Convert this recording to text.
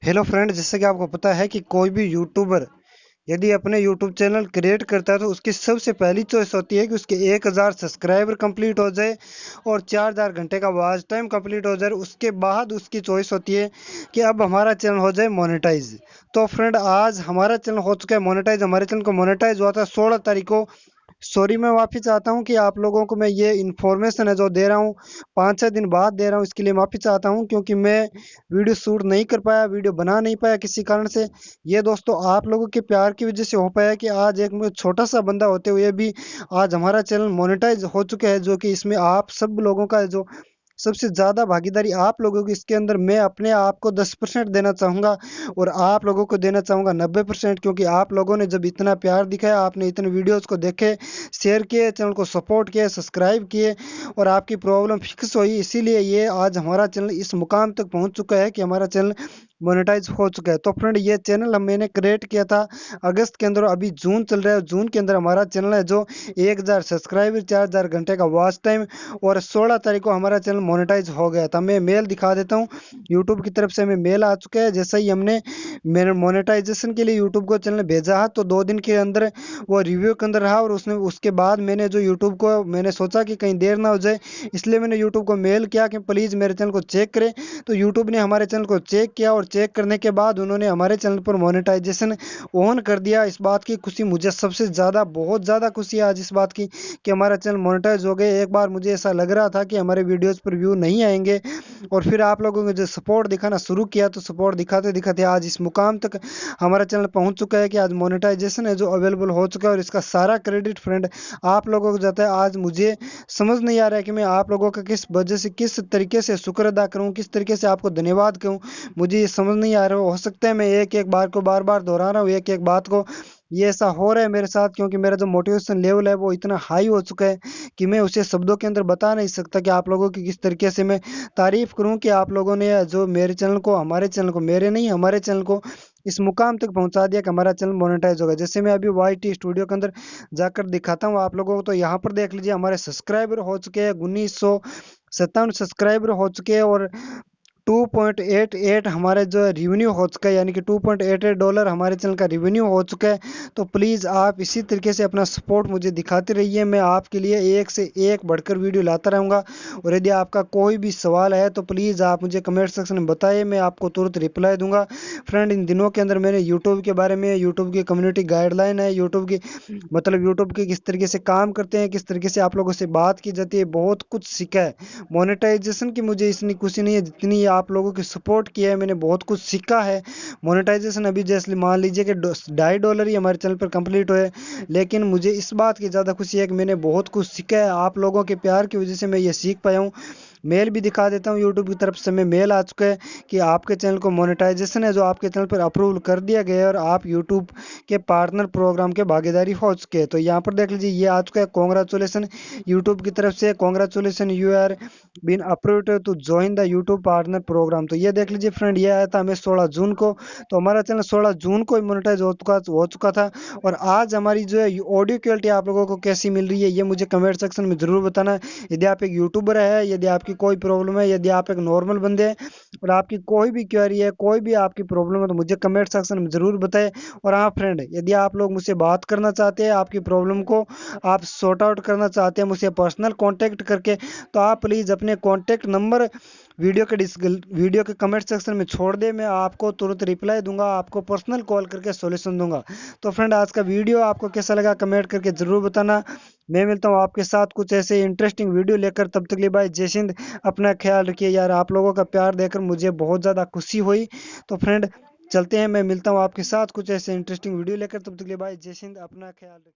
Hello friend, जैसे कि आपको पता है कि कोई भी यूट्यूबर यदि अपने यूट्यूब चैनल क्रिएट करता है तो उसकी सबसे पहली चॉइस होती है कि उसके 1000 सब्सक्राइबर कंप्लीट हो जाए और 4000 घंटे का वॉच टाइम कंप्लीट हो जाए। उसके बाद उसकी चॉइस होती है कि अब हमारा चैनल हो जाए मोनेटाइज। तो फ्रेंड, आज हमारा चैनल हो चुका है मोनेटाइज। हमारे चैनल को मोनेटाइज हुआ था 16 तारीख को। सॉरी, मैं माफ़ी चाहता हूँ कि आप लोगों को मैं ये इन्फॉर्मेशन है जो दे रहा हूँ 5-6 दिन बाद दे रहा हूँ। इसके लिए माफ़ी चाहता हूँ क्योंकि मैं वीडियो शूट नहीं कर पाया, वीडियो बना नहीं पाया किसी कारण से। ये दोस्तों आप लोगों के प्यार की वजह से हो पाया कि आज एक मैं छोटा सा बंदा होते हुए भी आज हमारा चैनल मोनेटाइज हो चुका है, जो कि इसमें आप सब लोगों का जो सबसे ज़्यादा भागीदारी आप लोगों की इसके अंदर। मैं अपने आप को 10% देना चाहूँगा और आप लोगों को देना चाहूँगा 90%, क्योंकि आप लोगों ने जब इतना प्यार दिखाया, आपने इतने वीडियोस को देखे, शेयर किए, चैनल को सपोर्ट किए, सब्सक्राइब किए और आपकी प्रॉब्लम फिक्स हुई, इसीलिए ये आज हमारा चैनल इस मुकाम तक पहुँच चुका है कि हमारा चैनल मोनेटाइज हो चुका है। तो फ्रेंड, ये चैनल मैंने क्रिएट किया था अगस्त के अंदर, अभी जून चल रहा है। जून के अंदर हमारा चैनल है जो 1000 सब्सक्राइबर, 4000 घंटे का वॉच टाइम और 16 तारीख को हमारा चैनल मोनेटाइज हो गया था। मैं मेल दिखा देता हूँ, यूट्यूब की तरफ से हमें मेल आ चुका है। जैसे ही हमने मेरे मोनेटाइजेशन के लिए यूट्यूब को चैनल भेजा है तो 2 दिन के अंदर वो रिव्यू के अंदर रहा और उसने उसके बाद मैंने जो यूट्यूब को मैंने सोचा कि कहीं देर ना हो जाए, इसलिए मैंने यूट्यूब को मेल किया कि प्लीज़ मेरे चैनल को चेक करें। तो यूट्यूब ने हमारे चैनल को चेक किया और चेक करने के बाद उन्होंने हमारे चैनल पर मोनेटाइजेशन ऑन कर दिया। इस बात की खुशी मुझे सबसे ज़्यादा, बहुत ज़्यादा खुशी है आज इस बात की कि हमारा चैनल मोनेटाइज हो गए। एक बार मुझे ऐसा लग रहा था कि हमारे वीडियोज़ पर व्यू नहीं आएंगे और फिर आप लोगों ने जो सपोर्ट दिखाना शुरू किया तो सपोर्ट दिखाते दिखाते आज इस मुकाम तक हमारा चैनल पहुंच चुका है कि आज मोनेटाइजेशन है जो अवेलेबल हो चुका है। और इसका सारा क्रेडिट फ्रेंड आप लोगों को जाता है। आज मुझे समझ नहीं आ रहा है कि मैं आप लोगों का किस वजह से, किस तरीके से शुक्र अदा करूं, किस तरीके से आपको धन्यवाद कहूं, मुझे ये समझ नहीं आ रहा। हो सकता है मैं एक एक बार को बार बार दोहरा रहा हूँ, एक एक बात को। ये ऐसा हो रहा है मेरे साथ क्योंकि मेरा जो मोटिवेशन लेवल है वो इतना हाई हो चुका है कि मैं उसे शब्दों के अंदर बता नहीं सकता कि आप लोगों की किस तरीके से मैं तारीफ करूं कि आप लोगों ने जो मेरे चैनल को, हमारे चैनल को, मेरे नहीं हमारे चैनल को इस मुकाम तक पहुंचा दिया कि हमारा चैनल मोनेटाइज होगा। जैसे मैं अभी वाई टी स्टूडियो के अंदर जाकर दिखाता हूँ आप लोगों को, तो यहाँ पर देख लीजिए हमारे सब्सक्राइबर हो चुके हैं 1957 सब्सक्राइबर हो चुके हैं और 2.88 हमारे जो रेवेन्यू हो चुका है, यानी कि $2.88 हमारे चैनल का रेवेन्यू हो चुका है। तो प्लीज़ आप इसी तरीके से अपना सपोर्ट मुझे दिखाते रहिए। मैं आपके लिए एक से एक बढ़कर वीडियो लाता रहूँगा और यदि आपका कोई भी सवाल है तो प्लीज़ आप मुझे कमेंट सेक्शन में बताइए, मैं आपको तुरंत रिप्लाई दूंगा। फ्रेंड, इन दिनों के अंदर मैंने यूट्यूब के बारे में, यूट्यूब की कम्युनिटी गाइडलाइन है, यूट्यूब की मतलब यूट्यूब के किस तरीके से काम करते हैं, किस तरीके से आप लोगों से बात की जाती है, बहुत कुछ सीखा है। मोनेटाइजेशन की मुझे इतनी खुशी नहीं है जितनी आप लोगों की सपोर्ट किया है, मैंने बहुत कुछ सीखा है। मोनेटाइजेशन अभी जैसे मान लीजिए कि $2.5 ही हमारे चैनल पर कंप्लीट हुए, लेकिन मुझे इस बात की ज़्यादा खुशी है कि मैंने बहुत कुछ सीखा है। आप लोगों के प्यार की वजह से मैं ये सीख पाया हूँ। मेल भी दिखा देता हूँ, यूट्यूब की तरफ से मैं मेल आ चुका है कि आपके चैनल को मोनेटाइजेशन है जो आपके चैनल पर अप्रूवल कर दिया गया है और आप यूट्यूब के पार्टनर प्रोग्राम के भागीदारी हो चुके हैं। तो यहाँ पर देख लीजिए ये आ चुका है, कॉन्ग्रेचुलेसन यूट्यूब की तरफ से, congratulation you are been approved to join the YouTube partner programme. तो ये देख लीजिए फ्रेंड, ये आया था हमें 16 जून को। तो हमारा चैनल 16 जून को मोनेटाइज हो चुका था। और आज हमारी जो है ऑडियो क्वालिटी आप लोगों को कैसी मिल रही है ये मुझे कमेंट सेक्शन में जरूर बताना। यदि आप एक यूट्यूबर है, यदि आपकी कोई प्रॉब्लम है, यदि आप एक नॉर्मल बंदे हैं और आपकी कोई भी क्वेरी है, कोई भी आपकी प्रॉब्लम है, तो मुझे कमेंट सेक्शन में जरूर बताएं। और हाँ फ्रेंड, यदि आप लोग मुझसे बात करना चाहते हैं, आपकी प्रॉब्लम को आप सॉर्ट आउट करना चाहते हैं मुझसे पर्सनल कांटेक्ट करके, तो आप प्लीज़ अपने कांटेक्ट नंबर वीडियो के कमेंट सेक्शन में छोड़ दे। मैं आपको तुरंत रिप्लाई दूंगा, आपको पर्सनल कॉल करके सॉल्यूशन दूंगा। तो फ्रेंड, आज का वीडियो आपको कैसा लगा कमेंट करके ज़रूर बताना। मैं मिलता हूँ आपके साथ कुछ ऐसे इंटरेस्टिंग वीडियो लेकर, तब तक के लिए भाई जय हिंद। अपना ख्याल रखिए यार, आप लोगों का प्यार देकर मुझे बहुत ज़्यादा खुशी हुई। तो फ्रेंड, चलते हैं, मैं मिलता हूँ आपके साथ कुछ ऐसे इंटरेस्टिंग वीडियो लेकर, तब तक के लिए भाई जय हिंद, अपना ख्याल रखिए।